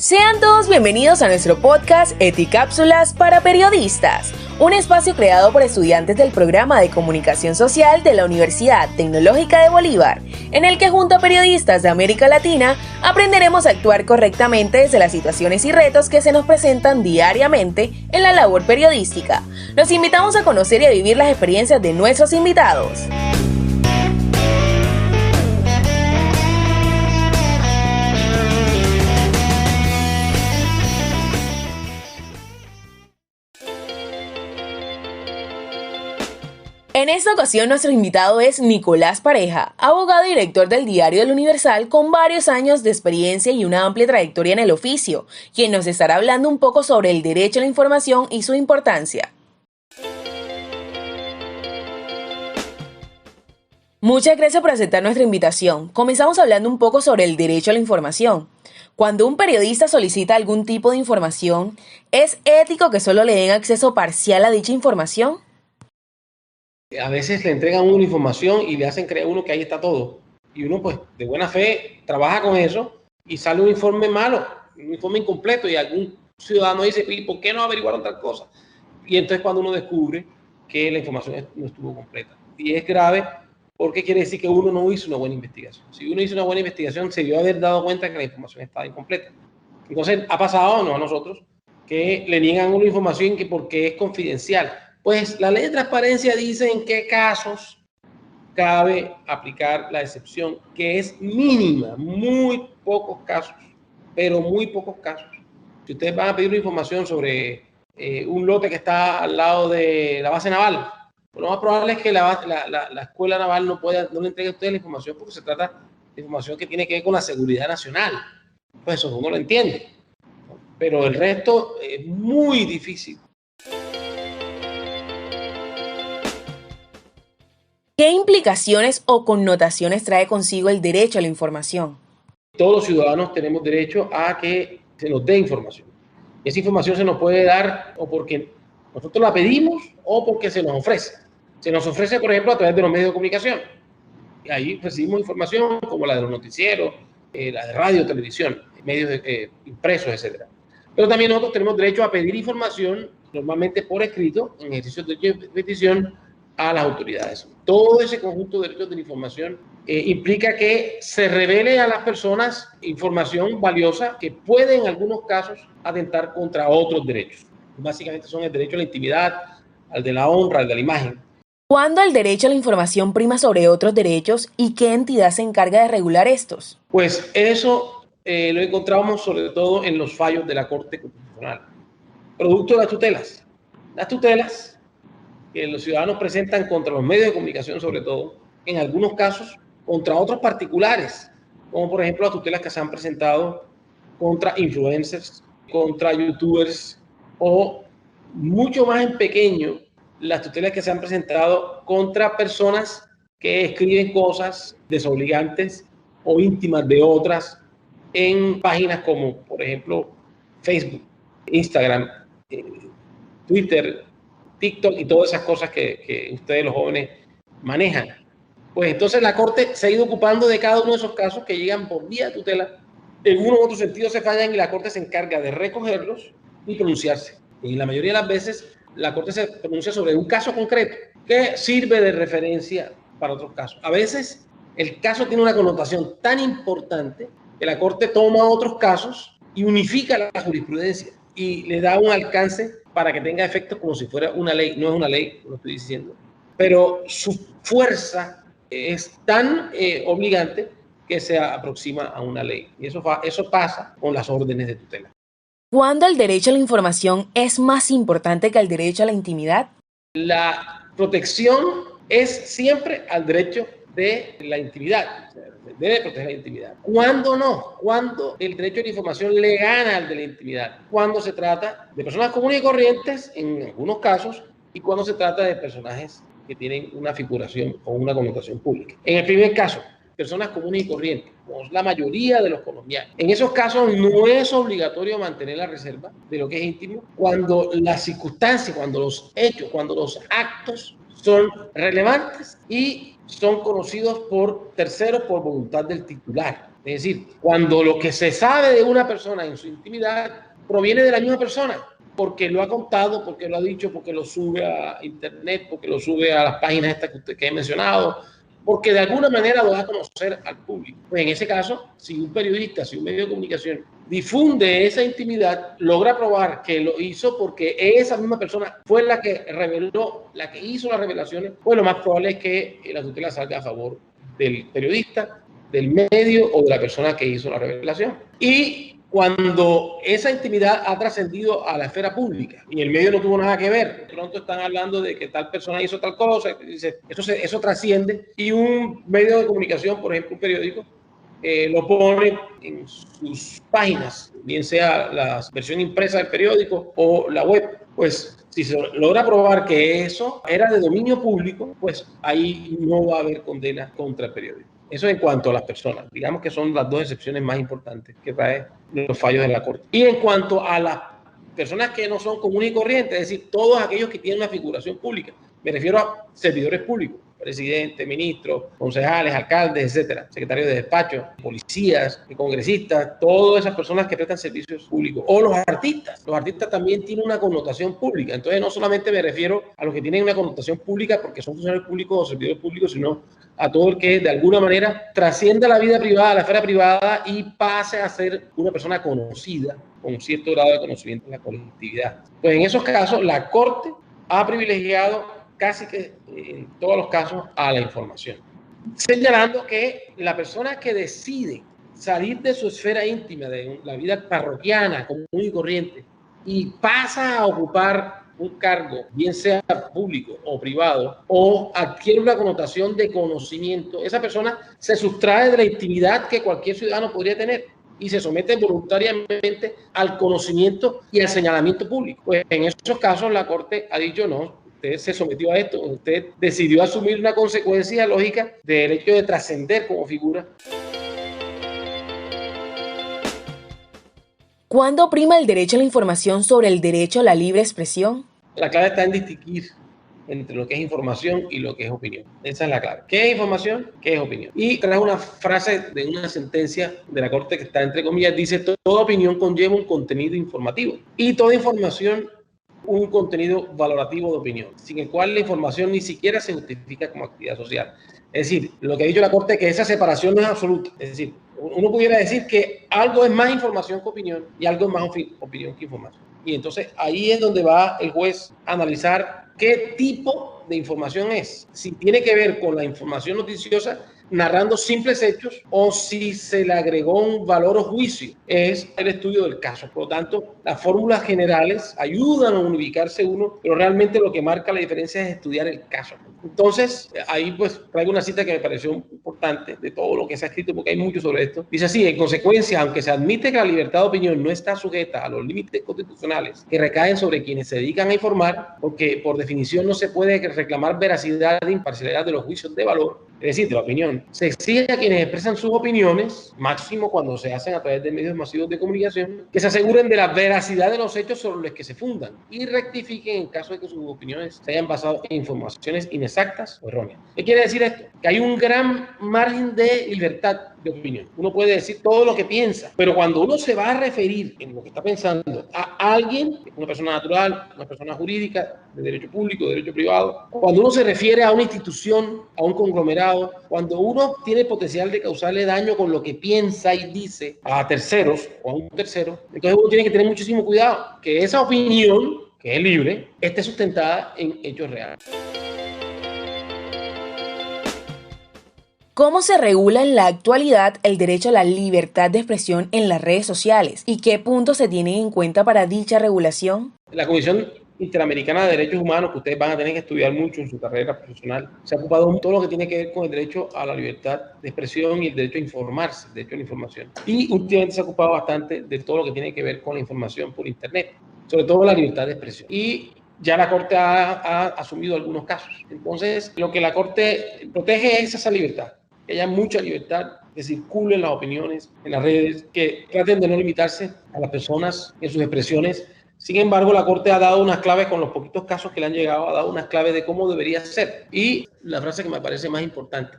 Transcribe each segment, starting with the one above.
Sean todos bienvenidos a nuestro podcast Eticápsulas para Periodistas, un espacio creado por estudiantes del programa de Comunicación Social de la Universidad Tecnológica de Bolívar, en el que junto a periodistas de América Latina aprenderemos a actuar correctamente desde las situaciones y retos que se nos presentan diariamente en la labor periodística. Los invitamos a conocer y a vivir las experiencias de nuestros invitados. En esta ocasión nuestro invitado es Nicolás Pareja, abogado y director del Diario del Universal con varios años de experiencia y una amplia trayectoria en el oficio, quien nos estará hablando un poco sobre el derecho a la información y su importancia. Muchas gracias por aceptar nuestra invitación. Comenzamos hablando un poco sobre el derecho a la información. Cuando un periodista solicita algún tipo de información, ¿es ético que solo le den acceso parcial a dicha información? A veces le entregan una información y le hacen creer a uno que ahí está todo. Y uno, pues, de buena fe, trabaja con eso y sale un informe malo, un informe incompleto, y algún ciudadano dice, ¿y por qué no averiguaron tal cosa? Y entonces cuando uno descubre que la información no estuvo completa. Y es grave porque quiere decir que uno no hizo una buena investigación. Si uno hizo una buena investigación, se debió haber dado cuenta que la información estaba incompleta. Entonces, ha pasado, no a nosotros, que le niegan una información que porque es confidencial. Pues la ley de transparencia dice en qué casos cabe aplicar la excepción, que es mínima, muy pocos casos, pero muy pocos casos. Si ustedes van a pedir una información sobre un lote que está al lado de la base naval, lo más probable es que la escuela naval no le entregue a ustedes la información porque se trata de información que tiene que ver con la seguridad nacional. Pues eso uno lo entiende, pero el resto es muy difícil. ¿Qué implicaciones o connotaciones trae consigo el derecho a la información? Todos los ciudadanos tenemos derecho a que se nos dé información. Esa información se nos puede dar o porque nosotros la pedimos o porque se nos ofrece. Se nos ofrece, por ejemplo, a través de los medios de comunicación. Y ahí recibimos información como la de los noticieros, la de radio, televisión, medios impresos, etc. Pero también nosotros tenemos derecho a pedir información, normalmente por escrito, en ejercicio de petición, a las autoridades. Todo ese conjunto de derechos de la información implica que se revele a las personas información valiosa que puede en algunos casos atentar contra otros derechos. Básicamente son el derecho a la intimidad, al de la honra, al de la imagen. ¿Cuándo el derecho a la información prima sobre otros derechos y qué entidad se encarga de regular estos? Pues eso lo encontramos sobre todo en los fallos de la Corte Constitucional, producto de las tutelas. Las tutelas que los ciudadanos presentan contra los medios de comunicación, sobre todo, en algunos casos, contra otros particulares, como por ejemplo las tutelas que se han presentado contra influencers, contra youtubers, o mucho más en pequeño, las tutelas que se han presentado contra personas que escriben cosas desobligantes o íntimas de otras en páginas como, por ejemplo, Facebook, Instagram, Twitter, TikTok y todas esas cosas que ustedes los jóvenes manejan. Pues entonces la Corte se ha ido ocupando de cada uno de esos casos que llegan por vía de tutela. En uno u otro sentido se fallan y la Corte se encarga de recogerlos y pronunciarse. Y la mayoría de las veces la Corte se pronuncia sobre un caso concreto que sirve de referencia para otros casos. A veces el caso tiene una connotación tan importante que la Corte toma otros casos y unifica la jurisprudencia y le da un alcance para que tenga efectos como si fuera una ley. No es una ley, lo estoy diciendo, pero su fuerza es tan obligante que se aproxima a una ley. Y eso pasa con las órdenes de tutela. ¿Cuándo el derecho a la información es más importante que el derecho a la intimidad? La protección es siempre al derecho de la intimidad. Debe proteger la intimidad. ¿Cuándo no? Cuando el derecho a la información le gana al de la intimidad. Cuando se trata de personas comunes y corrientes, en algunos casos, y cuando se trata de personajes que tienen una figuración o una connotación pública. En el primer caso, personas comunes y corrientes, como es la mayoría de los colombianos. En esos casos no es obligatorio mantener la reserva de lo que es íntimo cuando las circunstancias, cuando los hechos, cuando los actos son relevantes y son conocidos por terceros por voluntad del titular. Es decir, cuando lo que se sabe de una persona en su intimidad proviene de la misma persona, porque lo ha contado, porque lo ha dicho, porque lo sube a internet, porque lo sube a las páginas estas que he mencionado, porque de alguna manera lo da a conocer al público. Pues en ese caso, si un periodista, si un medio de comunicación difunde esa intimidad, logra probar que lo hizo porque esa misma persona fue la que reveló, la que hizo las revelaciones, pues lo más probable es que la tutela salga a favor del periodista, del medio o de la persona que hizo la revelación. Y cuando esa intimidad ha trascendido a la esfera pública y el medio no tuvo nada que ver, de pronto están hablando de que tal persona hizo tal cosa, eso trasciende, y un medio de comunicación, por ejemplo un periódico, lo pone en sus páginas, bien sea la versión impresa del periódico o la web. Pues si se logra probar que eso era de dominio público, pues ahí no va a haber condena contra el periódico. Eso en cuanto a las personas. Digamos que son las dos excepciones más importantes que trae los fallos de la Corte. Y en cuanto a las personas que no son comunes y corrientes, es decir, todos aquellos que tienen una figuración pública, me refiero a servidores públicos, presidente, ministros, concejales, alcaldes, etcétera, secretarios de despacho, policías, congresistas, todas esas personas que prestan servicios públicos, o los artistas. Los artistas también tienen una connotación pública. Entonces, no solamente me refiero a los que tienen una connotación pública porque son funcionarios públicos o servidores públicos, sino a todo el que de alguna manera trascienda la vida privada, la esfera privada y pase a ser una persona conocida con cierto grado de conocimiento en la colectividad. Pues en esos casos, la Corte ha privilegiado casi que en todos los casos a la información, señalando que la persona que decide salir de su esfera íntima, de la vida parroquiana, común y corriente, y pasa a ocupar un cargo, bien sea público o privado, o adquiere una connotación de conocimiento, esa persona se sustrae de la intimidad que cualquier ciudadano podría tener y se somete voluntariamente al conocimiento y al señalamiento público. Pues en esos casos la Corte ha dicho no. Usted se sometió a esto, usted decidió asumir una consecuencia lógica del hecho de trascender como figura. ¿Cuándo prima el derecho a la información sobre el derecho a la libre expresión? La clave está en distinguir entre lo que es información y lo que es opinión. Esa es la clave. ¿Qué es información? ¿Qué es opinión? Y trae una frase de una sentencia de la Corte que está entre comillas, dice: toda opinión conlleva un contenido informativo y toda información un contenido valorativo de opinión, sin el cual la información ni siquiera se justifica como actividad social. Es decir, lo que ha dicho la Corte es que esa separación no es absoluta. Es decir, uno pudiera decir que algo es más información que opinión y algo es más opinión que información. Y entonces ahí es donde va el juez a analizar qué tipo de información es. Si tiene que ver con la información noticiosa, narrando simples hechos, o si se le agregó un valor o juicio, es el estudio del caso. Por lo tanto, las fórmulas generales ayudan a ubicarse uno, pero realmente lo que marca la diferencia es estudiar el caso. Entonces, ahí pues traigo una cita que me pareció importante de todo lo que se ha escrito, porque hay mucho sobre esto. Dice así: en consecuencia, aunque se admite que la libertad de opinión no está sujeta a los límites constitucionales que recaen sobre quienes se dedican a informar, porque por definición no se puede reclamar veracidad e imparcialidad de los juicios de valor, es decir, de la opinión, se exige a quienes expresan sus opiniones, máximo cuando se hacen a través de medios masivos de comunicación, que se aseguren de la veracidad de los hechos sobre los que se fundan y rectifiquen en caso de que sus opiniones se hayan basado en informaciones inexactas o erróneas. ¿Qué quiere decir esto? Que hay un gran margen de libertad de opinión. Uno puede decir todo lo que piensa, pero cuando uno se va a referir en lo que está pensando a alguien, una persona natural, una persona jurídica, de derecho público, de derecho privado, cuando uno se refiere a una institución, a un conglomerado, cuando uno tiene potencial de causarle daño con lo que piensa y dice a terceros o a un tercero, entonces uno tiene que tener muchísimo cuidado que esa opinión, que es libre, esté sustentada en hechos reales. ¿Cómo se regula en la actualidad el derecho a la libertad de expresión en las redes sociales y qué puntos se tienen en cuenta para dicha regulación? La Comisión Interamericana de Derechos Humanos, que ustedes van a tener que estudiar mucho en su carrera profesional, se ha ocupado de todo lo que tiene que ver con el derecho a la libertad de expresión y el derecho a informarse, el derecho a la información. Y últimamente se ha ocupado bastante de todo lo que tiene que ver con la información por Internet, sobre todo la libertad de expresión. Y ya la Corte ha asumido algunos casos. Entonces, lo que la Corte protege es esa libertad, que haya mucha libertad, que circulen las opiniones en las redes, que traten de no limitarse a las personas en sus expresiones Sin embargo, la Corte ha dado unas claves, con los poquitos casos que le han llegado, ha dado unas claves de cómo debería ser. Y la frase que me parece más importante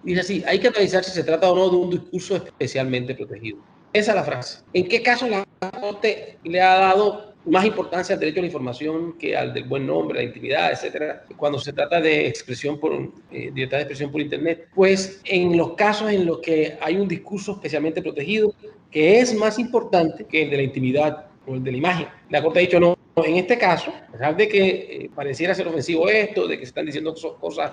dice así: hay que analizar si se trata o no de un discurso especialmente protegido. Esa es la frase. ¿En qué caso la Corte le ha dado más importancia al derecho a la información que al del buen nombre, la intimidad, etcétera, cuando se trata de expresión libertad de expresión por Internet? Pues en los casos en los que hay un discurso especialmente protegido que es más importante que el de la intimidad o el de la imagen. La Corte ha dicho no. En este caso, a pesar de que pareciera ser ofensivo esto, de que se están diciendo cosas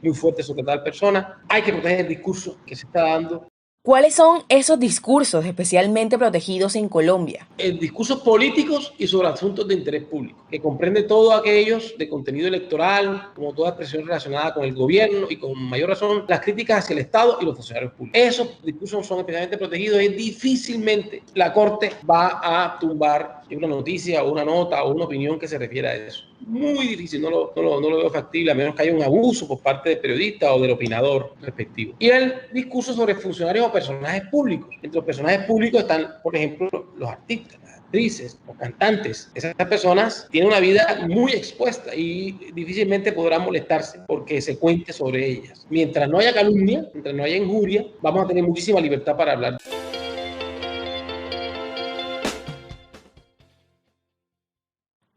muy fuertes sobre tal persona, hay que proteger el discurso que se está dando. ¿Cuáles son esos discursos especialmente protegidos en Colombia? Discursos políticos y sobre asuntos de interés público, que comprende todos aquellos de contenido electoral, como toda expresión relacionada con el gobierno y con mayor razón las críticas hacia el Estado y los funcionarios públicos. Esos discursos son especialmente protegidos y difícilmente la Corte va a tumbar una noticia o una nota o una opinión que se refiera a eso. Muy difícil, no lo veo factible, a menos que haya un abuso por parte del periodista o del opinador respectivo. Y el discurso sobre funcionarios o personajes públicos. Entre los personajes públicos están, por ejemplo, los artistas, las actrices, los cantantes. Esas personas tienen una vida muy expuesta y difícilmente podrán molestarse porque se cuente sobre ellas. Mientras no haya calumnia, mientras no haya injuria, vamos a tener muchísima libertad para hablar.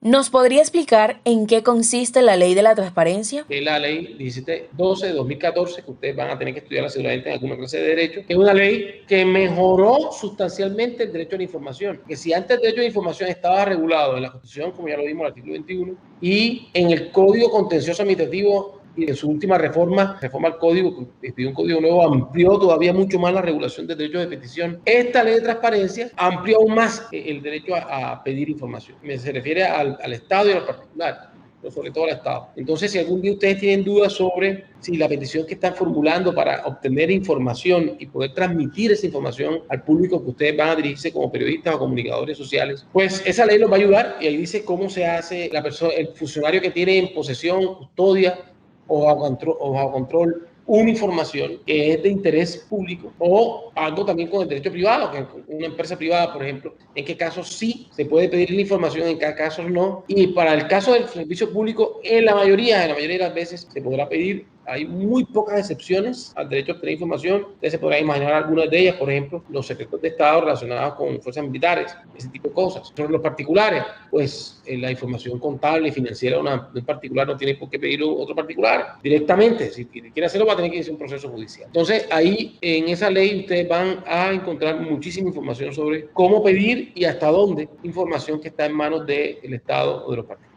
¿Nos podría explicar en qué consiste la ley de la transparencia? Es la ley 1712 de 2014, que ustedes van a tener que estudiarla seguramente en alguna clase de derecho, que es una ley que mejoró sustancialmente el derecho a la información. Que si antes el derecho a la información estaba regulado en la Constitución, como ya lo vimos, el artículo 21, y en el Código Contencioso Administrativo, y en su última reforma al código, que pidió un código nuevo, amplió todavía mucho más la regulación del derecho de petición. Esta ley de transparencia amplió aún más el derecho a pedir información. Se refiere al Estado y al particular, pero sobre todo al Estado. Entonces, si algún día ustedes tienen dudas sobre si la petición que están formulando para obtener información y poder transmitir esa información al público que ustedes van a dirigirse como periodistas o comunicadores sociales, pues esa ley los va a ayudar, y ahí dice cómo se hace el funcionario que tiene en posesión, custodia o bajo control una información que es de interés público, o algo también con el derecho privado, que una empresa privada, por ejemplo, en qué casos sí se puede pedir la información, en qué casos no. Y para el caso del servicio público, en la mayoría de las veces se podrá pedir. Hay muy pocas excepciones al derecho a obtener información. Ustedes se podrán imaginar algunas de ellas, por ejemplo, los secretos de Estado relacionados con fuerzas militares, ese tipo de cosas. Sobre los particulares, pues la información contable y financiera de un particular no tiene por qué pedirlo otro particular directamente. Si quiere hacerlo, va a tener que iniciar un proceso judicial. Entonces, ahí en esa ley ustedes van a encontrar muchísima información sobre cómo pedir y hasta dónde información que está en manos del Estado o de los particulares.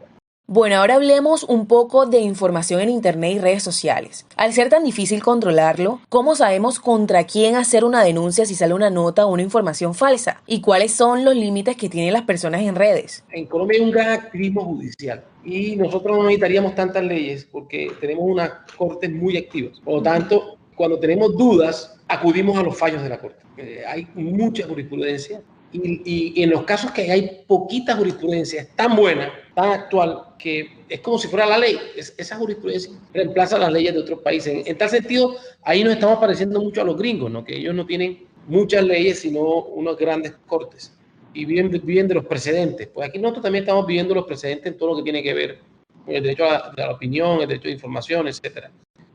Bueno, ahora hablemos un poco de información en Internet y redes sociales. Al ser tan difícil controlarlo, ¿cómo sabemos contra quién hacer una denuncia si sale una nota o una información falsa? ¿Y cuáles son los límites que tienen las personas en redes? En Colombia hay un gran activismo judicial y nosotros no necesitaríamos tantas leyes porque tenemos unas cortes muy activas. Por lo tanto, cuando tenemos dudas, acudimos a los fallos de la corte. Hay mucha jurisprudencia. Y en los casos que hay poquita jurisprudencia, es tan buena, tan actual, que es como si fuera la ley. Esa jurisprudencia reemplaza las leyes de otros países. En tal sentido, ahí nos estamos pareciendo mucho a los gringos, ¿no? Que ellos no tienen muchas leyes, sino unos grandes cortes. Y viven de los precedentes. Pues aquí nosotros también estamos viviendo los precedentes en todo lo que tiene que ver con el derecho a la opinión, el derecho de información, etc.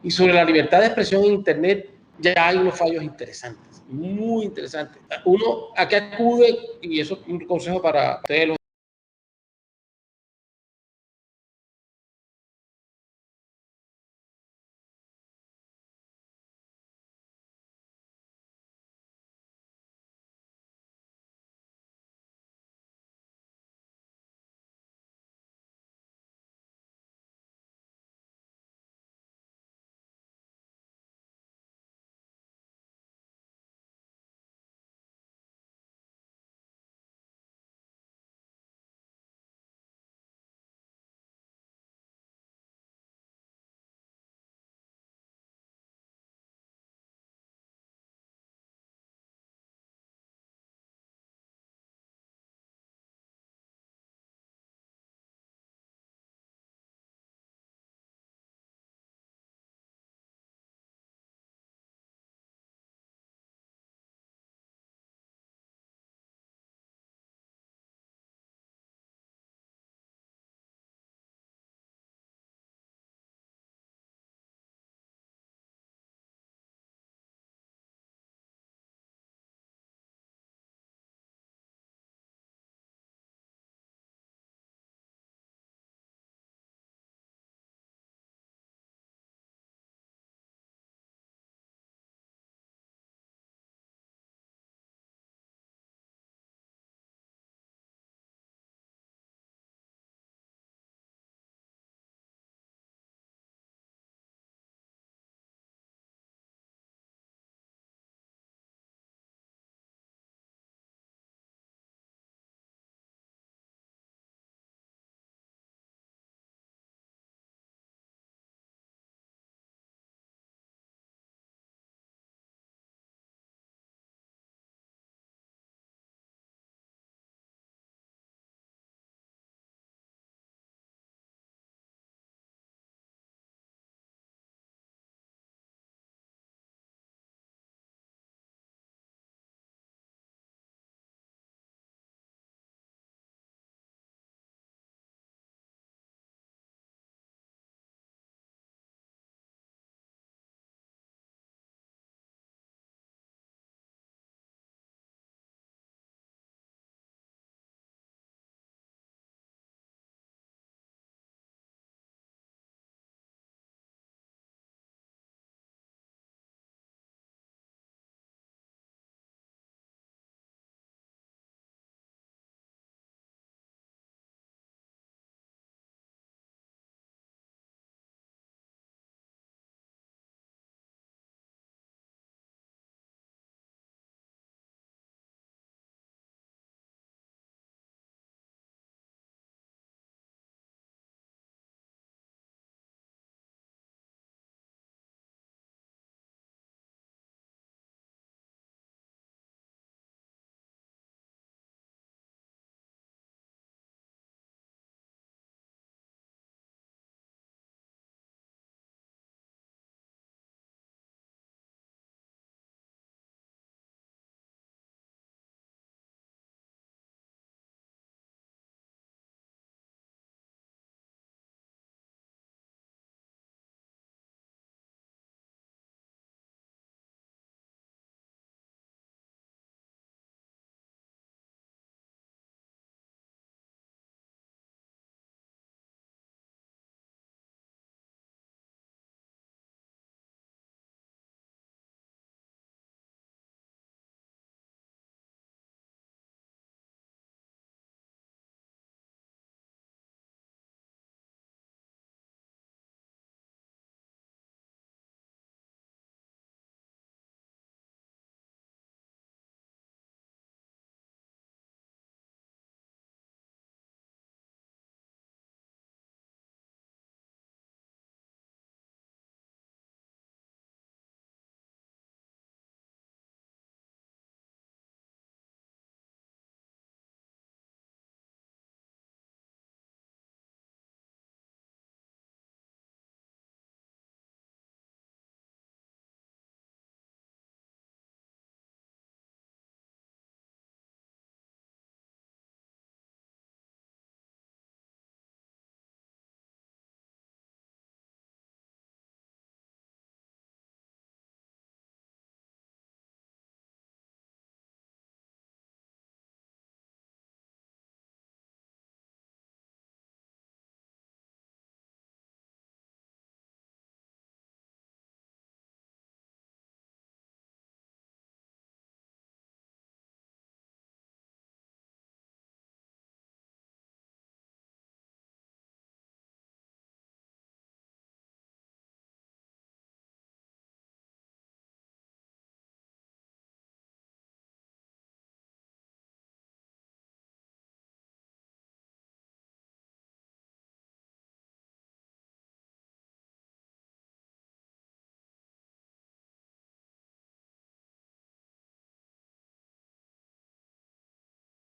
Y sobre la libertad de expresión en Internet, ya hay unos fallos interesantes, muy interesantes. Uno, ¿a qué acude? Y eso es un consejo para ustedes, los